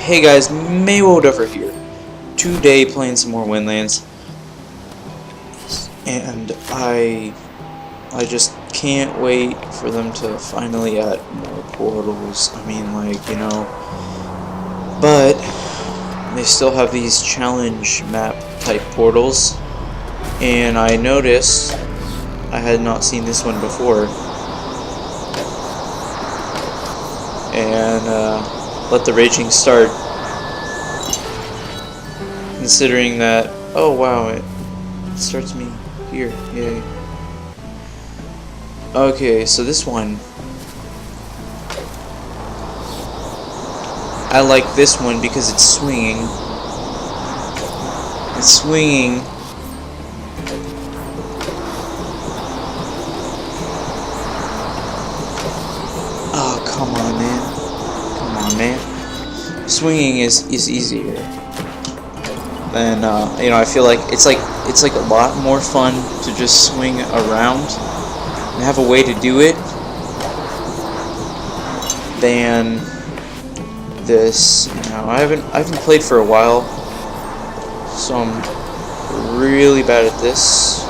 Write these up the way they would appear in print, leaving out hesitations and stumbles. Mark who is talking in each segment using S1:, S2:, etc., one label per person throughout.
S1: Hey guys, Maywold over here. Today playing some more Windlands, and I just can't wait for them to finally add more portals. I mean, like, you know, but they still have these challenge map type portals, and I noticed I had not seen this one before, and let the raging start. Considering that, oh wow, it starts me here, yay. Okay, so this one, I like this one because it's swinging. It's swinging. Oh, come on, man. Come on, man. Swinging is easier. And you know, I feel like it's like a lot more fun to just swing around and have a way to do it than this. You know, I haven't played for a while, so I'm really bad at this.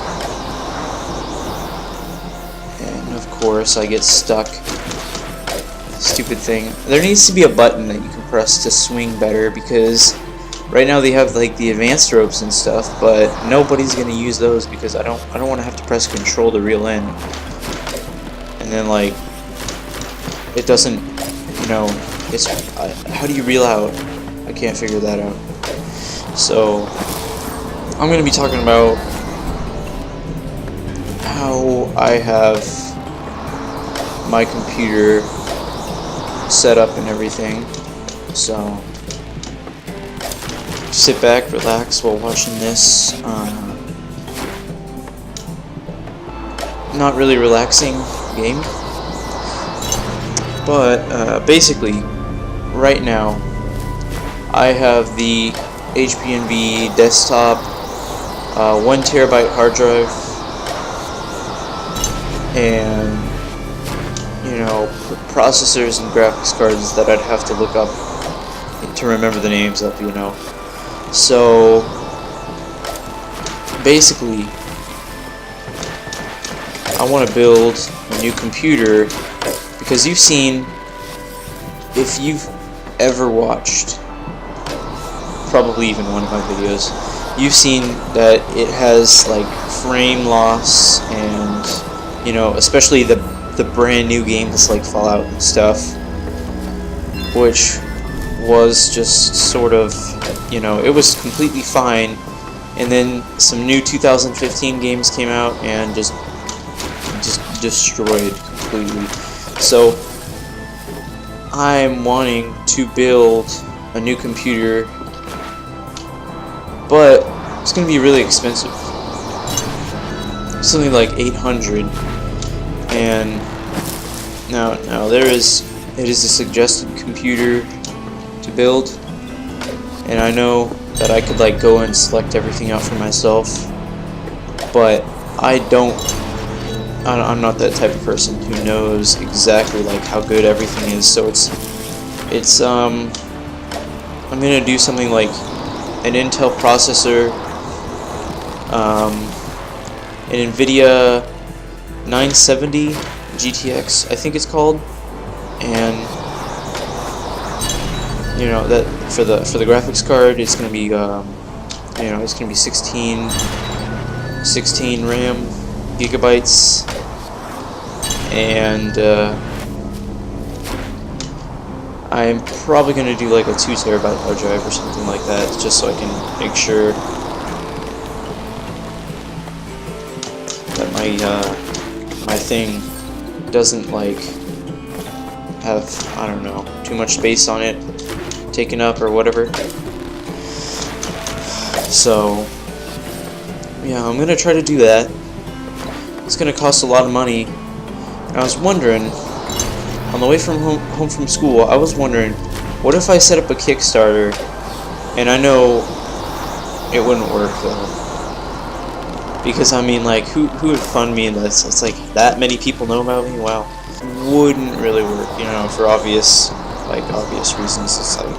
S1: And of course, I get stuck. Stupid thing. There needs to be a button that you can press to swing better, because right now they have like the advanced ropes and stuff, but nobody's gonna use those because I don't want to have to press control to reel in, and then like it doesn't, you know, it's how do you reel out? I can't figure that out. So I'm gonna be talking about how I have my computer set up and everything. So sit back, relax while watching this. Not really relaxing game, but basically, right now, I have the HPNV desktop, 1 terabyte hard drive, and you know, processors and graphics cards that I'd have to look up to remember the names of, you know. So basically, I want to build a new computer because you've seen, if you've ever watched probably even one of my videos, you've seen that it has like frame loss, and you know, especially the brand new games like Fallout and stuff, which was just sort of, you know, it was completely fine, and then some new 2015 games came out and just destroyed completely. So I'm wanting to build a new computer, but it's gonna be really expensive, something like 800. And now it is a suggested computer to build, and I know that I could like go and select everything out for myself, but I'm not that type of person who knows exactly like how good everything is. So it's I'm gonna do something like an Intel processor, an NVIDIA 970 GTX, I think it's called, and you know that for the graphics card, it's gonna be you know, it's gonna be 16 RAM gigabytes, and I'm probably gonna do like a 2 terabyte hard drive or something like that, just so I can make sure that my thing doesn't like have, I don't know, too much space on it taken up or whatever. So yeah, I'm gonna try to do that. It's gonna cost a lot of money. And I was wondering, on the way from home from school, I was wondering, what if I set up a Kickstarter? And I know it wouldn't work though, because I mean, like, who would fund me in this? It's like that many people know about me. Wow, wouldn't really work, you know, for obvious reasons. It's like,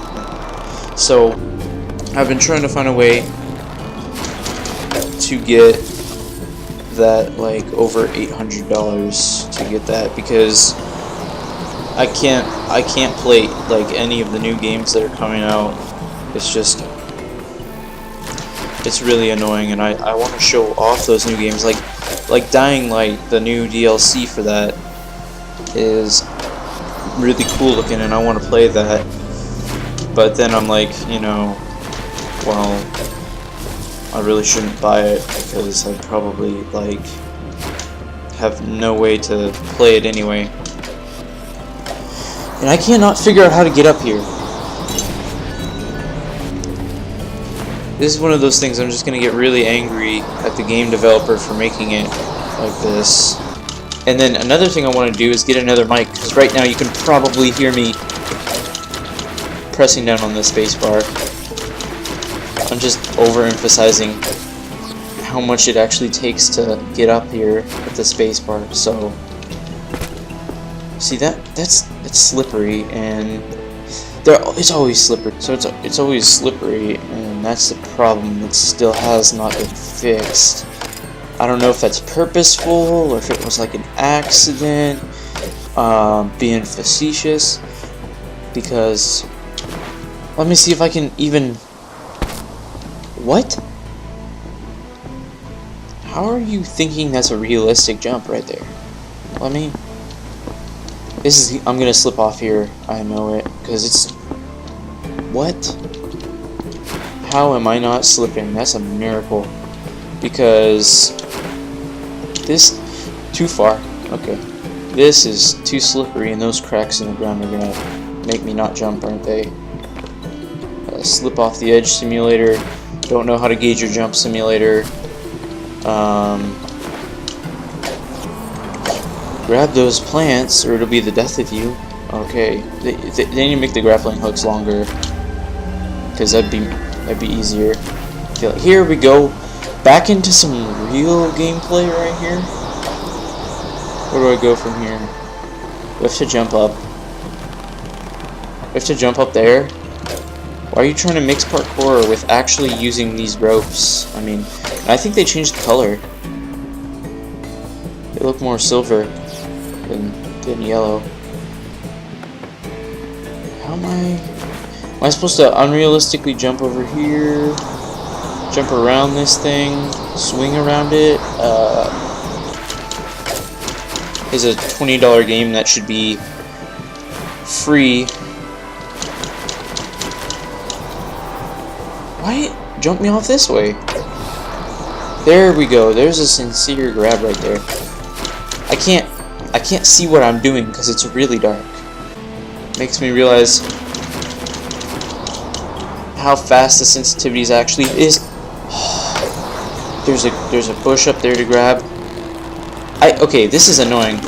S1: So I've been trying to find a way to get that, like, over $800 to get that, because I can't play like any of the new games that are coming out. It's really annoying, and I want to show off those new games, like Dying Light. The new DLC for that is really cool looking, and I want to play that. But then I'm like, you know, well, I really shouldn't buy it because I probably like have no way to play it anyway. And I cannot figure out how to get up here. This is one of those things I'm just gonna get really angry at the game developer for making it like this. And then another thing I want to do is get another mic, because right now you can probably hear me pressing down on the spacebar. I'm just overemphasizing how much it actually takes to get up here with the spacebar. So, see, that's slippery, and it's always slippery. So it's always slippery, and that's the problem. It still has not been fixed. I don't know if that's purposeful or if it was like an accident, being facetious. Because let me see if I can even. What? How are you thinking that's a realistic jump right there? Let me. I'm gonna slip off here. I know it, because it's. What? How am I not slipping? That's a miracle. Because this too far. Okay. This is too slippery, and those cracks in the ground are gonna make me not jump, aren't they? Slip off the edge simulator. Don't know how to gauge your jump simulator. Grab those plants or it'll be the death of you. Okay, they need to make the grappling hooks longer, because that'd be easier. Okay, here we go, back into some real gameplay right here. Where do I go from here? We have to jump up. We have to jump up there. Why are you trying to mix parkour with actually using these ropes? I mean, I think they changed the color. They look more silver than yellow. How am I supposed to unrealistically jump over here? Jump around this thing? Swing around it? Is a $20 game that should be free. Why jump me off this way? There we go. There's a sincere grab right there. I can't see what I'm doing because it's really dark. Makes me realize how fast the sensitivities actually is. There's a bush up there to grab. Okay, this is annoying.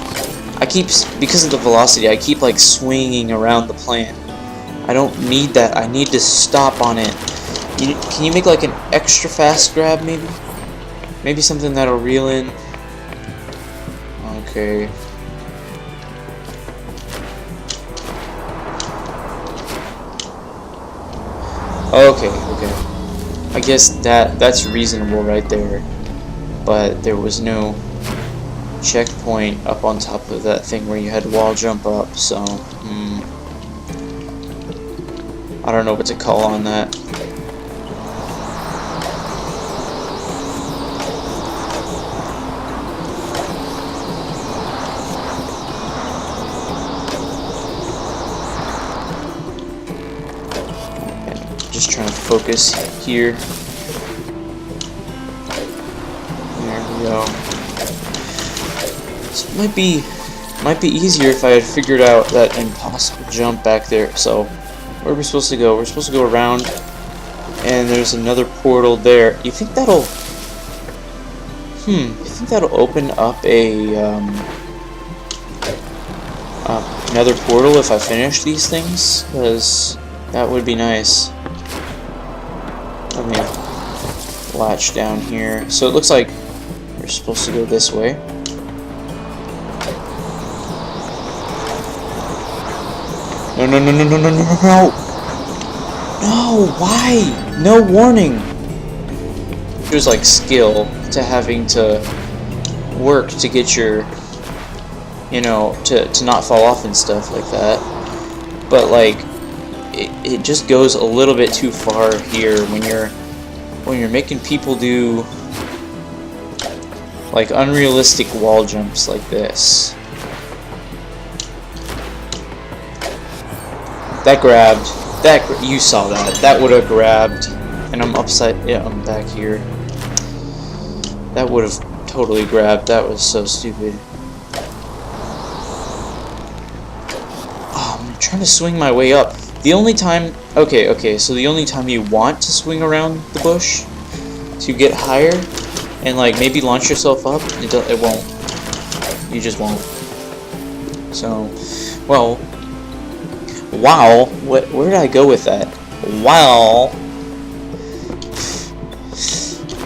S1: Because of the velocity, I keep like swinging around the plant. I don't need that. I need to stop on it. Can you make like an extra fast grab, maybe? Maybe something that'll reel in. Okay. Okay. I guess that's reasonable right there. But there was no checkpoint up on top of that thing where you had wall jump up, so I don't know what to call on that. Just trying to focus here. There we go. So it might be easier if I had figured out that impossible jump back there. So where are we supposed to go? We're supposed to go around, and there's another portal there. You think that'll open up a another portal if I finish these things? Because that would be nice. Let me latch down here. So it looks like we're supposed to go this way. No. No, why? No warning. There's like skill to having to work to get your, you know, to not fall off and stuff like that. But like, it just goes a little bit too far here when you're making people do like unrealistic wall jumps like this. That grabbed. You saw that. That would have grabbed. And I'm upside. Yeah, I'm back here. That would have totally grabbed. That was so stupid. Oh, I'm trying to swing my way up. The only time. Okay. So the only time you want to swing around the bush to get higher and like maybe launch yourself up, it won't. You just won't. So, well. Wow, where did I go with that? Wow.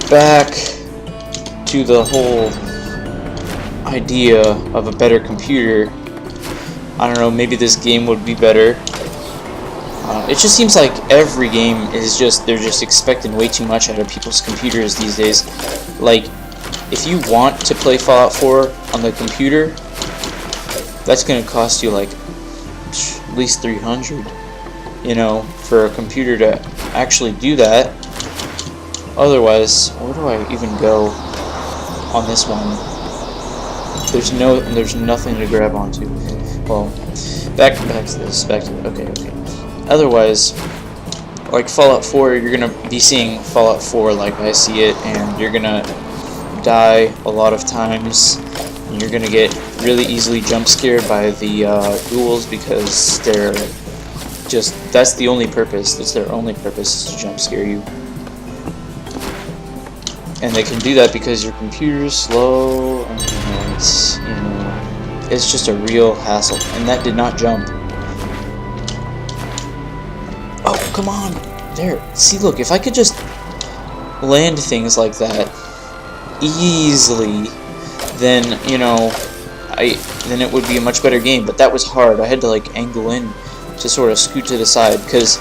S1: Back to the whole idea of a better computer. I don't know, maybe this game would be better. It just seems like every game is they're just expecting way too much out of people's computers these days. Like, if you want to play Fallout 4 on the computer, that's gonna cost you like at least $300, you know, for a computer to actually do that. Otherwise, where do I even go on this one? There's nothing to grab onto. Well, back to this. Okay. Otherwise, like Fallout 4, you're gonna be seeing Fallout 4 like I see it, and you're gonna die a lot of times. And you're gonna get really easily jump scared by the ghouls because that's the only purpose. That's their only purpose, is to jump scare you. And they can do that because your computer's slow, and it's just a real hassle. And that did not jump. Oh, come on! There. See, look, if I could just land things like that easily, then, you know, then it would be a much better game. But that was hard. I had to like angle in to sort of scoot to the side, because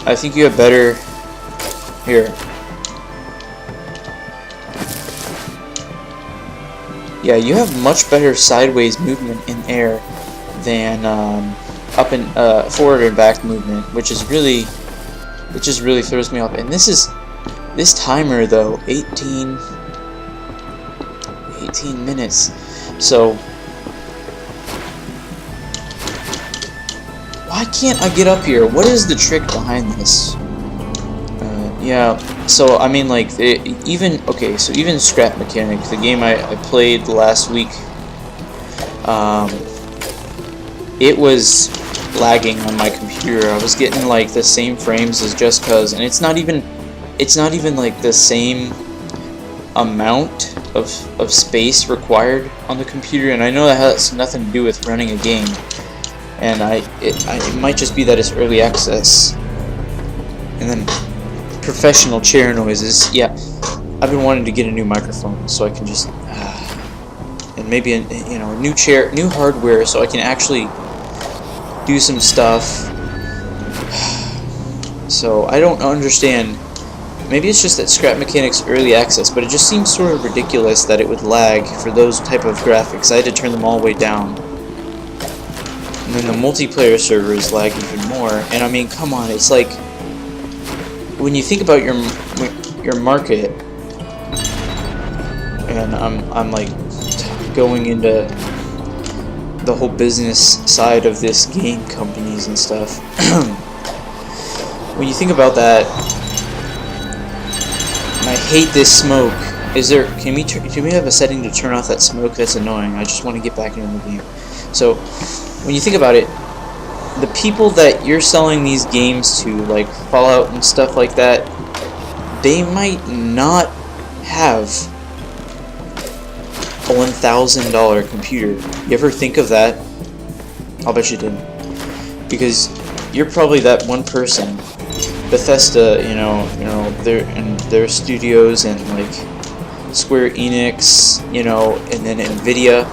S1: I think you have better here. Yeah, you have much better sideways movement in air than up and forward and back movement, which just really throws me off. And this timer though, 18 minutes. So why can't I get up here? What is the trick behind this? Yeah, so I mean, like, even Scrap Mechanic, the game I played last week, it was lagging on my computer. I was getting like the same frames as Just Cause, and it's not even like the same amount of space required on the computer. And I know that has nothing to do with running a game, and it might just be that it's early access. And then professional chair noises. Yeah, I've been wanting to get a new microphone so I can just and maybe a new chair, new hardware, so I can actually do some stuff. So I don't understand. Maybe it's just that Scrap Mechanic's early access, but it just seems sort of ridiculous that it would lag for those type of graphics. I had to turn them all the way down. And then the multiplayer servers lag even more. And I mean, come on, it's like, when you think about your market, and I'm like going into the whole business side of this game companies and stuff. When you think about that, and I hate this smoke. Can we have a setting to turn off that smoke? That's annoying. I just want to get back into the game. So when you think about it, the people that you're selling these games to, like Fallout and stuff like that, they might not have a $1,000 computer. You ever think of that? I'll bet you didn't. Because you're probably that one person. Bethesda, their studios, and like Square Enix, and then Nvidia.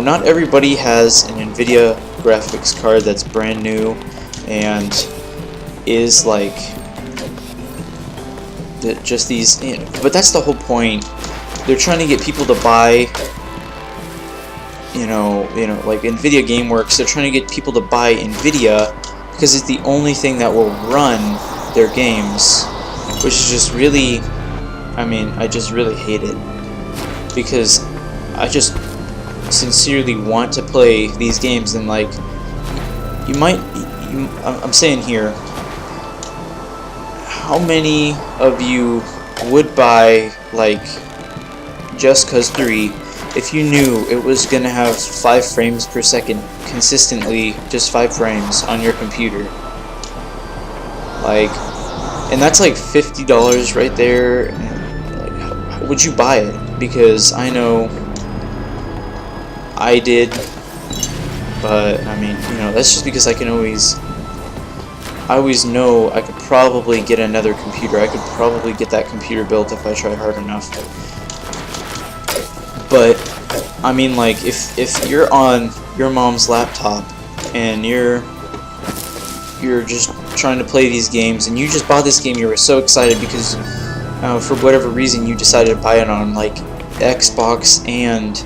S1: Not everybody has an Nvidia graphics card that's brand new, and is like just these, but that's the whole point. They're trying to get people to buy, like NVIDIA GameWorks. They're trying to get people to buy NVIDIA because it's the only thing that will run their games, which is just really, I just really hate it, because I just sincerely want to play these games. And like, I'm saying here, how many of you would buy like Just Cause 3 if you knew it was gonna have 5 frames per second consistently, just 5 frames on your computer? Like, and that's like $50 right there. Like, how would you buy it? Because I know I did, but that's just because I always know I could probably get another computer. I could probably get that computer built if I tried hard enough. But like, if you're on your mom's laptop and you're just trying to play these games, and you just bought this game, you were so excited because for whatever reason you decided to buy it on like Xbox and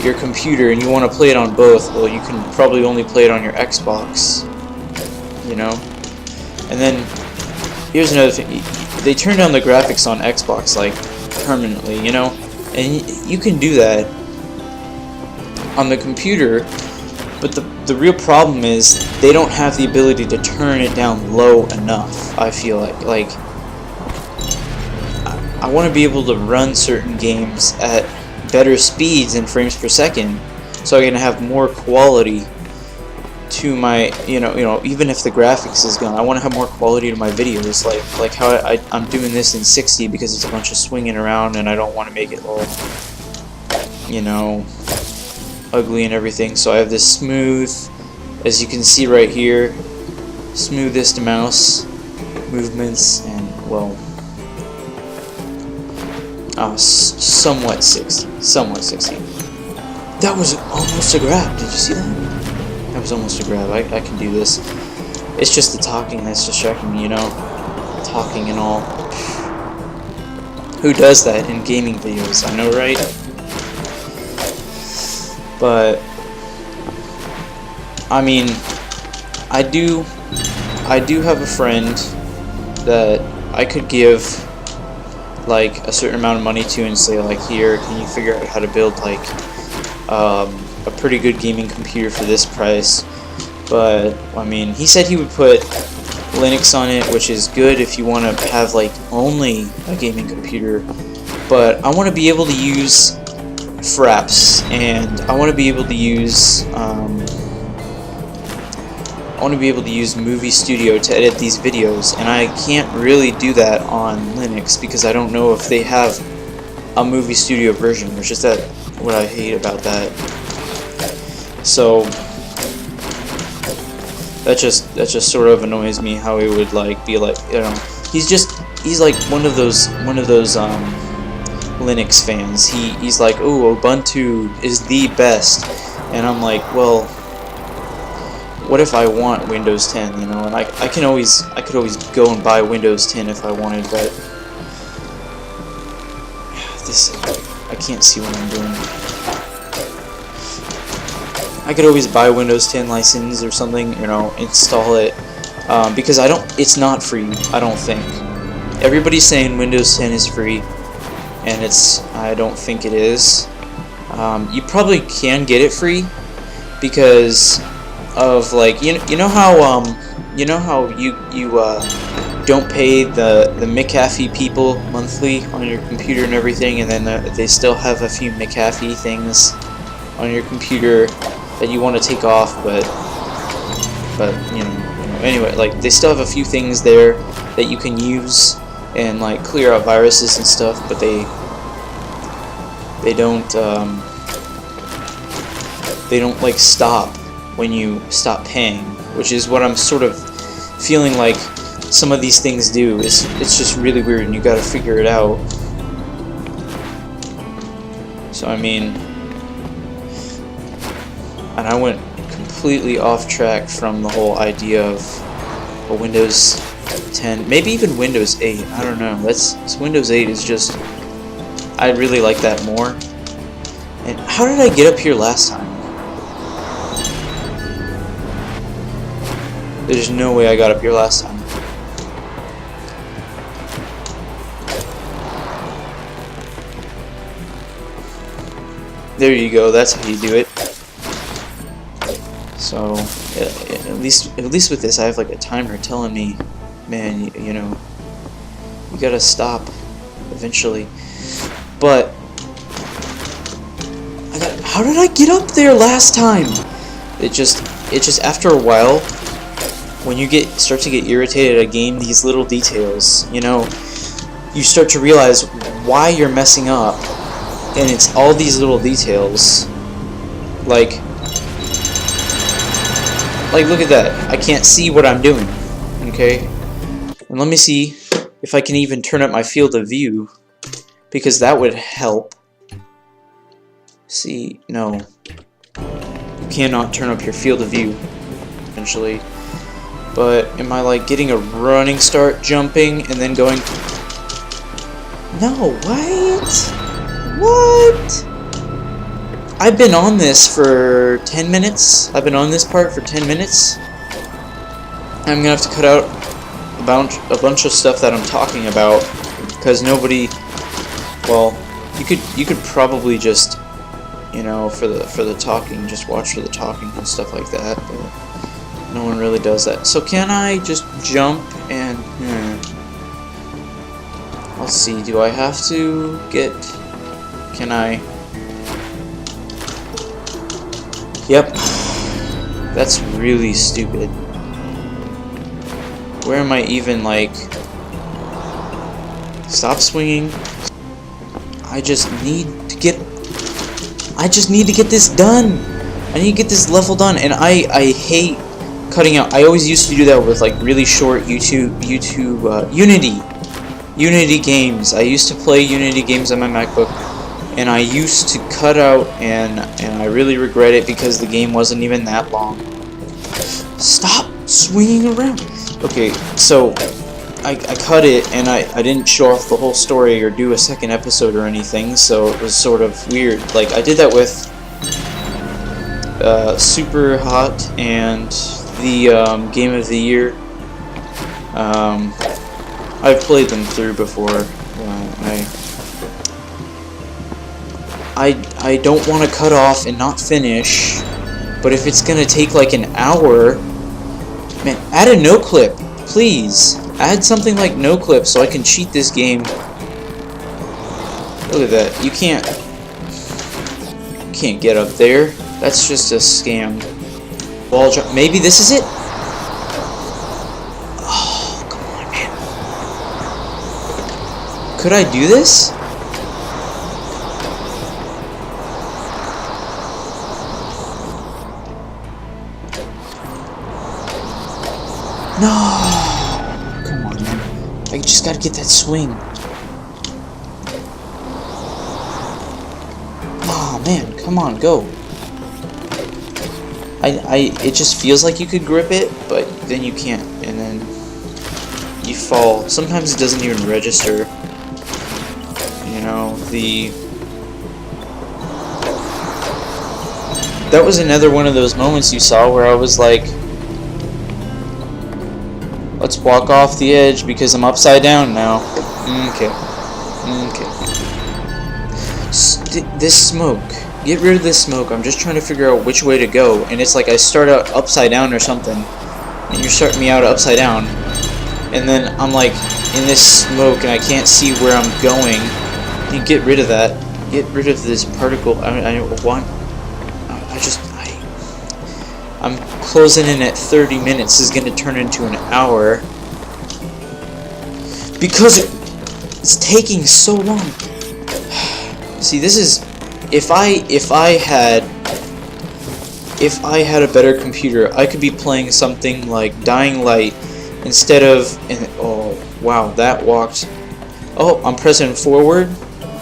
S1: your computer, and you want to play it on both, well, you can probably only play it on your Xbox, and then here's another thing, they turn down the graphics on Xbox like permanently, and you can do that on the computer, but the real problem is they don't have the ability to turn it down low enough. I feel like I want to be able to run certain games at better speeds and frames per second, so I can have more quality to my, even if the graphics is gone, I want to have more quality to my videos, like how I'm doing this in 60 because it's a bunch of swinging around, and I don't want to make it all, ugly and everything. So I have this smooth, as you can see right here, smoothest mouse movements, and well, somewhat 60. That was almost a grab. Did you see that? That was almost a grab. I can do this. It's just the talking that's distracting me, talking and all. Who does that in gaming videos? I know, right? But I do have a friend that I could give like a certain amount of money to and say like, here, can you figure out how to build like a pretty good gaming computer for this price? But he said he would put Linux on it, which is good if you want to have like only a gaming computer, but I want to be able to use Fraps, and I want to be able to use Movie Studio to edit these videos, and I can't really do that on Linux because I don't know if they have a Movie Studio version, which is what I hate about that. So that just sort of annoys me how he would like be like, he's like one of those Linux fans. He's like, oh, Ubuntu is the best, and I'm like, well, what if I want Windows 10, and I could always go and buy Windows 10 if I wanted, but I can't see what I'm doing. I could always buy Windows 10 license or something, install it, because it's not free, I don't think. Everybody's saying Windows 10 is free, and I don't think it is. You probably can get it free because of like, you know how you don't pay the McAfee people monthly on your computer and everything, and then they still have a few McAfee things on your computer that you want to take off, but anyway, like they still have a few things there that you can use and like clear out viruses and stuff, but they don't like stop when you stop paying, which is what I'm sort of feeling like some of these things do. It's just really weird, and you gotta figure it out. So and I went completely off track from the whole idea of a Windows 10, maybe even Windows 8. I don't know. Windows 8 is just, I really like that more. And how did I get up here last time? There's no way I got up here last time. There you go. That's how you do it. So at least with this, I have like a timer telling me, man, you know, you gotta stop eventually. But how did I get up there last time? It just after a while, when you start to get irritated at a game, these little details, you know, you start to realize why you're messing up, and it's all these little details. Like look at that. I can't see what I'm doing. Okay? And let me see if I can even turn up my field of view, because that would help. See, no. You cannot turn up your field of view, eventually. But am I like getting a running start, jumping, and then going... No, what? What? I've been on this for 10 minutes. I've been on this part for 10 minutes. I'm gonna have to cut out a bunch of stuff that I'm talking about, because nobody... Well, you could probably just, you know, for the talking, just watch for the talking and stuff like that, but no one really does that. So can I just jump and... Let's see, do I have to get... Can I... Yep. That's really stupid. Where am I even, like... Stop swinging. I just need to get this done. I need to get this level done, and I hate cutting out. I always used to do that with like really short Unity games. I used to play Unity games on my MacBook, and I used to cut out, and I really regret it because the game wasn't even that long. Stop swinging around. Okay, so I cut it, and I didn't show off the whole story or do a second episode or anything, so it was sort of weird. Like, I did that with Super Hot and the Game of the Year. I've played them through before. I don't want to cut off and not finish, but if it's gonna take like an hour, man, add a no clip, please. Add something like no clip so I can cheat this game. Look at that. You can't get up there. That's just a scam. Wall jump. Maybe this is it? Oh, come on, man. Could I do this? No! I just gotta get that swing. Oh man, come on, go. It just feels like you could grip it, but then you can't, and then you fall. Sometimes it doesn't even register. You know, that was another one of those moments you saw where I was like, let's walk off the edge because I'm upside down now. Okay. This smoke. Get rid of this smoke. I'm just trying to figure out which way to go. And it's like I start out upside down or something. And you're starting me out upside down. And then I'm like in this smoke and I can't see where I'm going. You get rid of that. Get rid of this particle. I'm closing in at 30 minutes. This is going to turn into an hour. Because it's taking so long. See, this is... If I had a better computer, I could be playing something like Dying Light instead of... oh, wow, that walked... Oh, I'm pressing forward.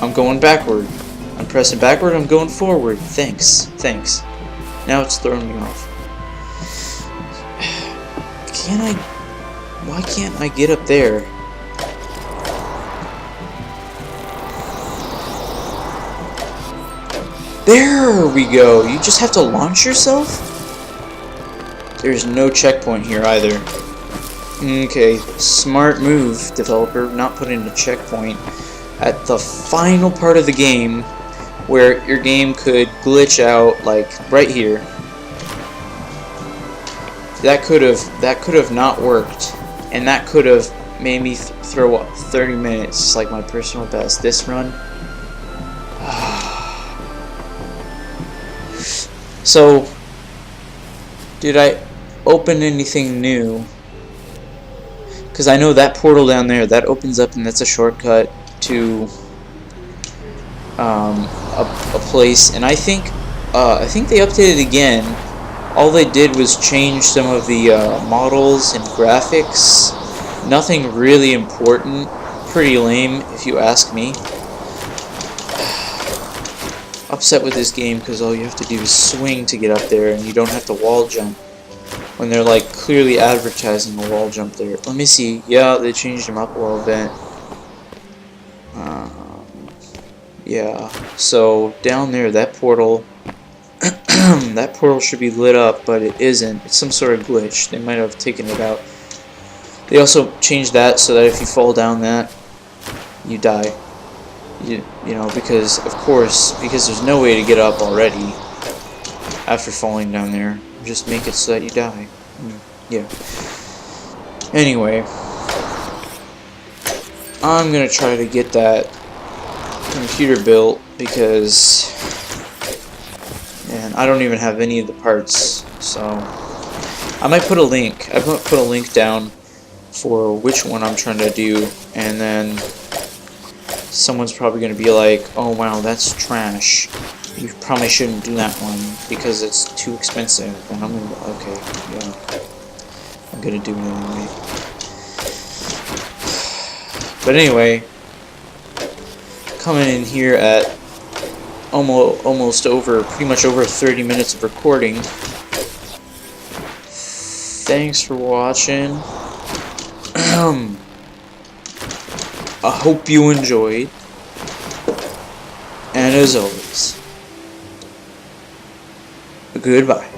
S1: I'm going backward. I'm pressing backward. I'm going forward. Thanks. Now it's throwing me off. Can I Why can't I get up there? There we go. You just have to launch yourself? There's no checkpoint here either. Okay, smart move, developer, not putting a checkpoint at the final part of the game where your game could glitch out, like right here. That could have not worked, and that could have made me throw up 30 minutes. It's like my personal best. This run. So, did I open anything new? Because I know that portal down there, that opens up, and that's a shortcut to a place. And I think they updated again. All they did was change some of the models and graphics. Nothing really important. Pretty lame, if you ask me. Upset with this game because all you have to do is swing to get up there, and you don't have to wall jump when they're like clearly advertising a wall jump there. Let me see. Yeah, they changed them up a little bit. Yeah, so down there, that portal that portal should be lit up, but it isn't. It's some sort of glitch. They might have taken it out. They also changed that so that if you fall down that, you die. You know, because of course, because there's no way to get up already after falling down there. Just make it so that you die. Yeah. Anyway, I'm gonna try to get that computer built because, man, I don't even have any of the parts. So I might put a link. I might put a link down for which one I'm trying to do, and then someone's probably going to be like, oh wow, that's trash, you probably shouldn't do that one because it's too expensive. And I'm going to, okay, yeah, I'm going to do it anyway. But anyway, coming in here at almost over, pretty much over 30 minutes of recording. Thanks for watching. I hope you enjoyed, and as always, goodbye.